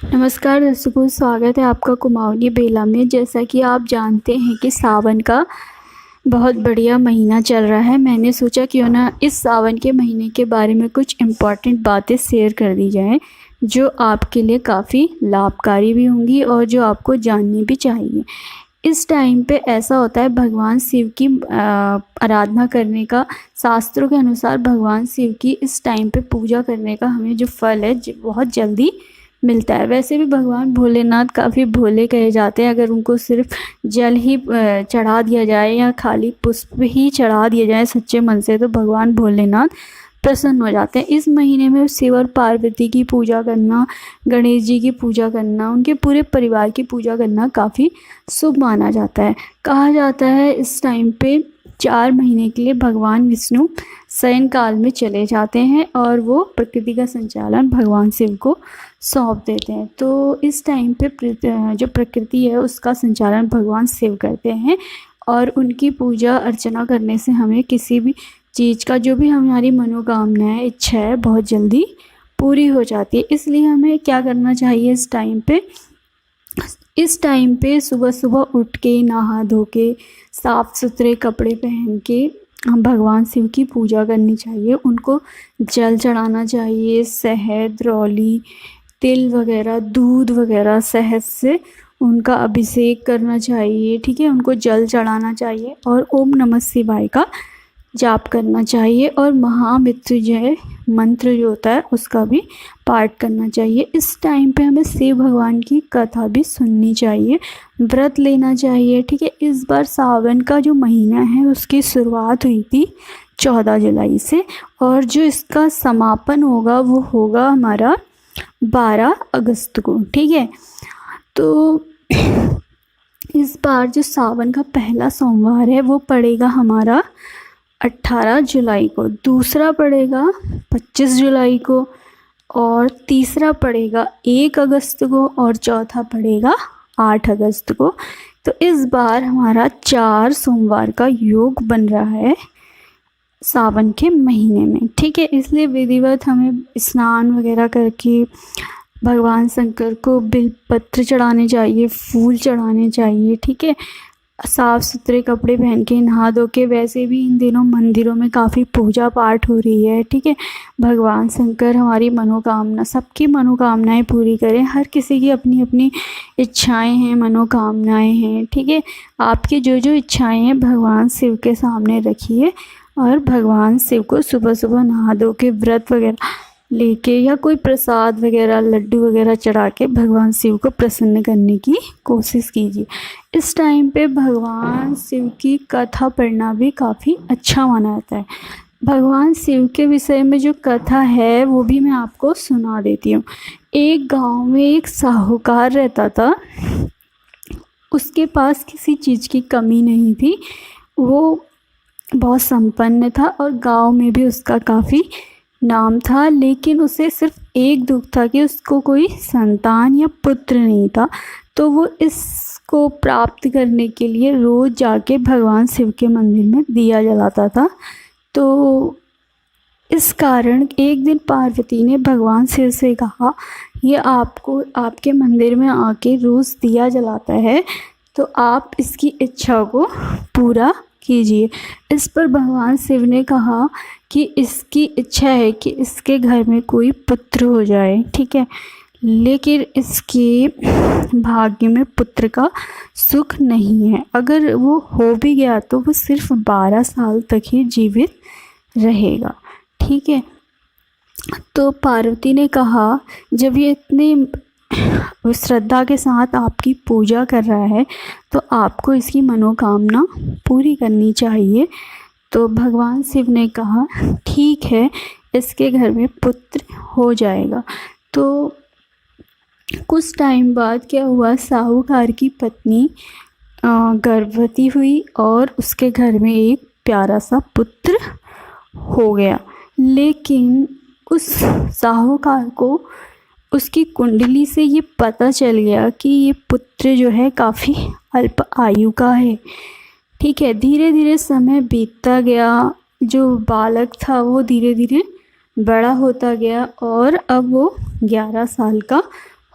नमस्कार दर्शकों, स्वागत है आपका कुमाऊनी बेला में। जैसा कि आप जानते हैं कि सावन का बहुत बढ़िया महीना चल रहा है। मैंने सोचा क्यों ना इस सावन के महीने के बारे में कुछ इम्पॉर्टेंट बातें शेयर कर दी जाएं, जो आपके लिए काफ़ी लाभकारी भी होंगी और जो आपको जाननी भी चाहिए। इस टाइम पे ऐसा होता है, भगवान शिव की आराधना करने का, शास्त्रों के अनुसार भगवान शिव की इस टाइम पे पूजा करने का हमें जो फल है बहुत जल्दी मिलता है। वैसे भी भगवान भोलेनाथ काफ़ी भोले कहे जाते हैं। अगर उनको सिर्फ जल ही चढ़ा दिया जाए या खाली पुष्प ही चढ़ा दिया जाए सच्चे मन से, तो भगवान भोलेनाथ प्रसन्न हो जाते हैं। इस महीने में शिव और पार्वती की पूजा करना, गणेश जी की पूजा करना, उनके पूरे परिवार की पूजा करना काफ़ी शुभ माना जाता है। कहा जाता है इस टाइम पे 4 महीने के लिए भगवान विष्णु शयन काल में चले जाते हैं और वो प्रकृति का संचालन भगवान शिव को सौंप देते हैं। तो इस टाइम पे जो प्रकृति है उसका संचालन भगवान शिव करते हैं और उनकी पूजा अर्चना करने से हमें किसी भी चीज़ का, जो भी हमारी मनोकामना है, इच्छा है, बहुत जल्दी पूरी हो जाती है। इसलिए हमें क्या करना चाहिए इस टाइम पे सुबह सुबह उठ के, नहा धो के, साफ़ सुथरे कपड़े पहन के हम भगवान शिव की पूजा करनी चाहिए। उनको जल चढ़ाना चाहिए, शहद, रौली, तिल वगैरह, दूध वगैरह, शहद से उनका अभिषेक करना चाहिए। ठीक है, उनको जल चढ़ाना चाहिए और ओम नमः शिवाय का जाप करना चाहिए और महामृत्युंजय मंत्र जो होता है उसका भी पाठ करना चाहिए। इस टाइम पे हमें शिव भगवान की कथा भी सुननी चाहिए, व्रत लेना चाहिए। ठीक है, इस बार सावन का जो महीना है उसकी शुरुआत हुई थी 14 जुलाई से और जो इसका समापन होगा वो होगा हमारा 12 अगस्त को। ठीक है, तो इस बार जो सावन का पहला सोमवार है वो पड़ेगा हमारा 18 जुलाई को, दूसरा पड़ेगा 25 जुलाई को और तीसरा पड़ेगा 1 अगस्त को और चौथा पड़ेगा 8 अगस्त को। तो इस बार हमारा 4 सोमवार का योग बन रहा है सावन के महीने में। ठीक है, इसलिए विधिवत हमें स्नान वगैरह करके भगवान शंकर को बिलपत्र चढ़ाने चाहिए, फूल चढ़ाने चाहिए। ठीक है, साफ़ सुथरे कपड़े पहन के, नहा धो के। वैसे भी इन दिनों मंदिरों में काफ़ी पूजा पाठ हो रही है। ठीक है, भगवान शंकर हमारी मनोकामना, सबकी मनोकामनाएं पूरी करें। हर किसी की अपनी अपनी इच्छाएं हैं, मनोकामनाएं हैं। ठीक है, आपकी जो जो इच्छाएं हैं भगवान शिव के सामने रखिए और भगवान शिव को सुबह सुबह नहा धो के, व्रत वगैरह लेके या कोई प्रसाद वगैरह, लड्डू वगैरह चढ़ा के भगवान शिव को प्रसन्न करने की कोशिश कीजिए। इस टाइम पे भगवान शिव की कथा पढ़ना भी काफ़ी अच्छा माना जाता है। भगवान शिव के विषय में जो कथा है वो भी मैं आपको सुना देती हूँ। एक गांव में एक साहूकार रहता था। उसके पास किसी चीज़ की कमी नहीं थी, वो बहुत संपन्न था और गांव में भी उसका काफ़ी नाम था। लेकिन उसे सिर्फ एक दुख था कि उसको कोई संतान या पुत्र नहीं था। तो वो इसको प्राप्त करने के लिए रोज़ जाके भगवान शिव के मंदिर में दिया जलाता था। तो इस कारण एक दिन पार्वती ने भगवान शिव से कहा, ये आपको आपके मंदिर में आके रोज़ दिया जलाता है, तो आप इसकी इच्छा को पूरा कीजिए। इस पर भगवान शिव ने कहा कि इसकी इच्छा है कि इसके घर में कोई पुत्र हो जाए। ठीक है, लेकिन इसके भाग्य में पुत्र का सुख नहीं है। अगर वो हो भी गया तो वो सिर्फ 12 साल तक ही जीवित रहेगा। ठीक है, तो पार्वती ने कहा, जब ये इतने श्रद्धा के साथ आपकी पूजा कर रहा है तो आपको इसकी मनोकामना पूरी करनी चाहिए। तो भगवान शिव ने कहा, ठीक है, इसके घर में पुत्र हो जाएगा। तो कुछ टाइम बाद क्या हुआ, साहूकार की पत्नी गर्भवती हुई और उसके घर में एक प्यारा सा पुत्र हो गया। लेकिन उस साहूकार को उसकी कुंडली से ये पता चल गया कि ये पुत्र जो है काफ़ी अल्प आयु का है। ठीक है, धीरे धीरे समय बीतता गया। जो बालक था वो धीरे धीरे बड़ा होता गया और अब वो 11 साल का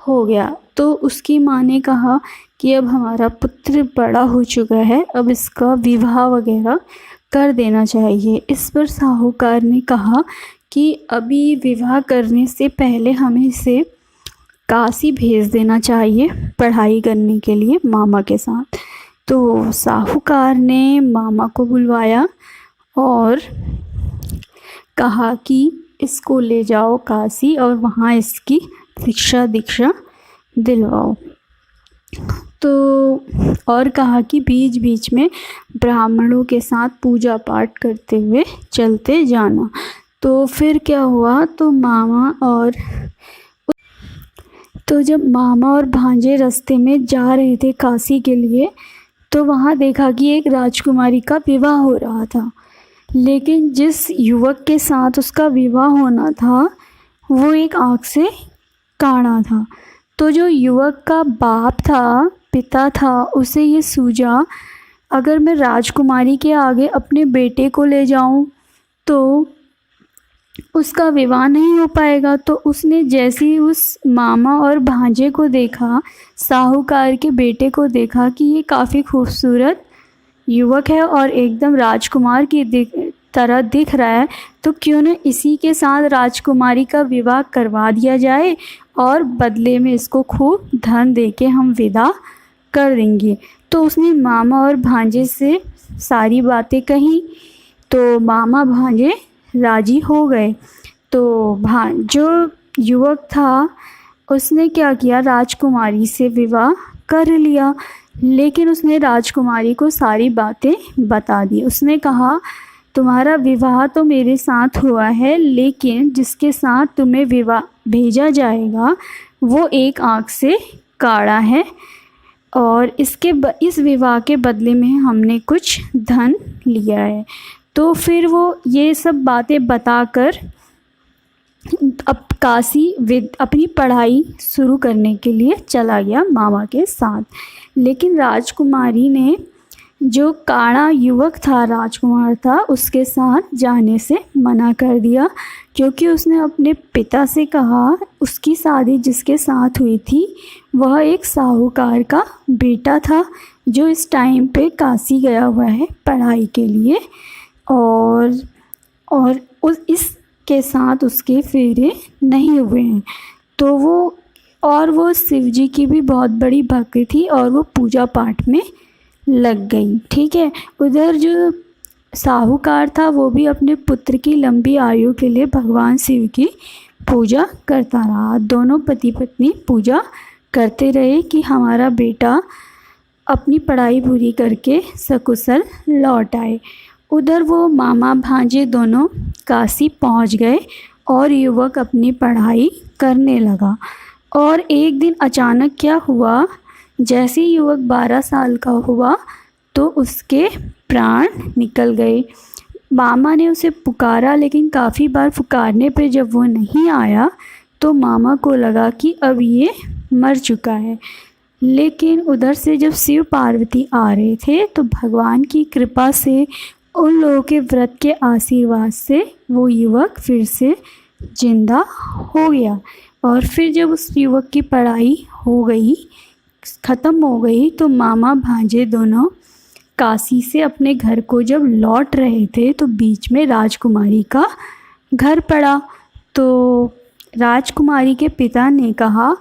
हो गया। तो उसकी माँ ने कहा कि अब हमारा पुत्र बड़ा हो चुका है, अब इसका विवाह वगैरह कर देना चाहिए। इस पर साहूकार ने कहा कि अभी विवाह करने से पहले हमें इसे काशी भेज देना चाहिए पढ़ाई करने के लिए मामा के साथ। तो साहूकार ने मामा को बुलवाया और कहा कि इसको ले जाओ काशी और वहाँ इसकी शिक्षा दीक्षा दिलवाओ। तो और कहा कि बीच बीच में ब्राह्मणों के साथ पूजा पाठ करते हुए चलते जाना। तो फिर क्या हुआ, तो जब मामा और भांजे रास्ते में जा रहे थे काशी के लिए, तो वहाँ देखा कि एक राजकुमारी का विवाह हो रहा था। लेकिन जिस युवक के साथ उसका विवाह होना था वो एक आँख से काना था। तो जो युवक का बाप था, पिता था, उसे ये सूझा अगर मैं राजकुमारी के आगे अपने बेटे को ले जाऊं तो उसका विवाह नहीं हो पाएगा। तो उसने जैसे ही उस मामा और भांजे को देखा, साहूकार के बेटे को देखा कि ये काफ़ी खूबसूरत युवक है और एकदम राजकुमार की तरह दिख रहा है, तो क्यों न इसी के साथ राजकुमारी का विवाह करवा दिया जाए और बदले में इसको खूब धन देके हम विदा कर देंगे। तो उसने मामा और भांजे से सारी बातें कही। तो मामा भांजे राजी हो गए। तो जो युवक था उसने क्या किया, राजकुमारी से विवाह कर लिया। लेकिन उसने राजकुमारी को सारी बातें बता दी। उसने कहा तुम्हारा विवाह तो मेरे साथ हुआ है, लेकिन जिसके साथ तुम्हें विवाह भेजा जाएगा वो एक आँख से काड़ा है और इस विवाह के बदले में हमने कुछ धन लिया है। तो फिर वो ये सब बातें बताकर अब काशी अपनी पढ़ाई शुरू करने के लिए चला गया मामा के साथ। लेकिन राजकुमारी ने, जो काड़ा युवक था, राजकुमार था, उसके साथ जाने से मना कर दिया, क्योंकि उसने अपने पिता से कहा उसकी शादी जिसके साथ हुई थी वह एक साहूकार का बेटा था जो इस टाइम पे काशी गया हुआ है पढ़ाई के लिए, और इसके साथ उसके फेरे नहीं हुए हैं। तो वो शिव जी की भी बहुत बड़ी भक्त थी और वो पूजा पाठ में लग गई। ठीक है। उधर जो साहूकार था वो भी अपने पुत्र की लंबी आयु के लिए भगवान शिव की पूजा करता रहा। दोनों पति पत्नी पूजा करते रहे कि हमारा बेटा अपनी पढ़ाई पूरी करके सकुशल लौट आए। उधर वो मामा भांजे दोनों काशी पहुंच गए और युवक अपनी पढ़ाई करने लगा। और एक दिन अचानक क्या हुआ, जैसे ही युवक 12 साल का हुआ तो उसके प्राण निकल गए। मामा ने उसे पुकारा, लेकिन काफ़ी बार पुकारने पे जब वो नहीं आया तो मामा को लगा कि अब ये मर चुका है। लेकिन उधर से जब शिव पार्वती आ रहे थे तो भगवान की कृपा से, उन लोगों के व्रत के आशीर्वाद से वो युवक फिर से जिंदा हो गया। और फिर जब उस युवक की पढ़ाई हो गई, ख़त्म हो गई, तो मामा भांजे दोनों काशी से अपने घर को जब लौट रहे थे तो बीच में राजकुमारी का घर पड़ा। तो राजकुमारी के पिता ने कहा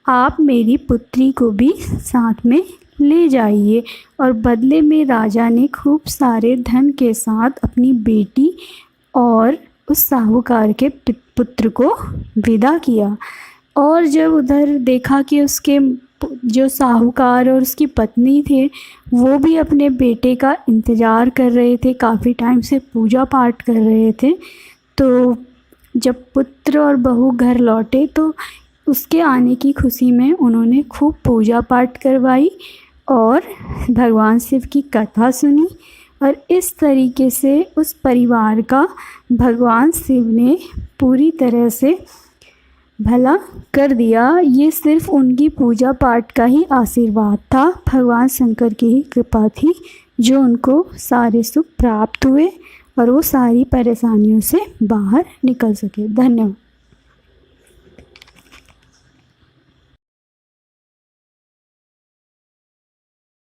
आप मेरी पुत्री को भी साथ में ले जाइए, और बदले में राजा ने खूब सारे धन के साथ अपनी बेटी और उस साहूकार के पुत्र को विदा किया। और जब उधर देखा कि उसके जो साहूकार और उसकी पत्नी थे वो भी अपने बेटे का इंतज़ार कर रहे थे, काफ़ी टाइम से पूजा पाठ कर रहे थे, तो जब पुत्र और बहू घर लौटे तो उसके आने की खुशी में उन्होंने खूब पूजा पाठ करवाई और भगवान शिव की कथा सुनी। और इस तरीके से उस परिवार का भगवान शिव ने पूरी तरह से भला कर दिया। ये सिर्फ उनकी पूजा पाठ का ही आशीर्वाद था, भगवान शंकर की ही कृपा थी जो उनको सारे सुख प्राप्त हुए और वो सारी परेशानियों से बाहर निकल सके। धन्यवाद।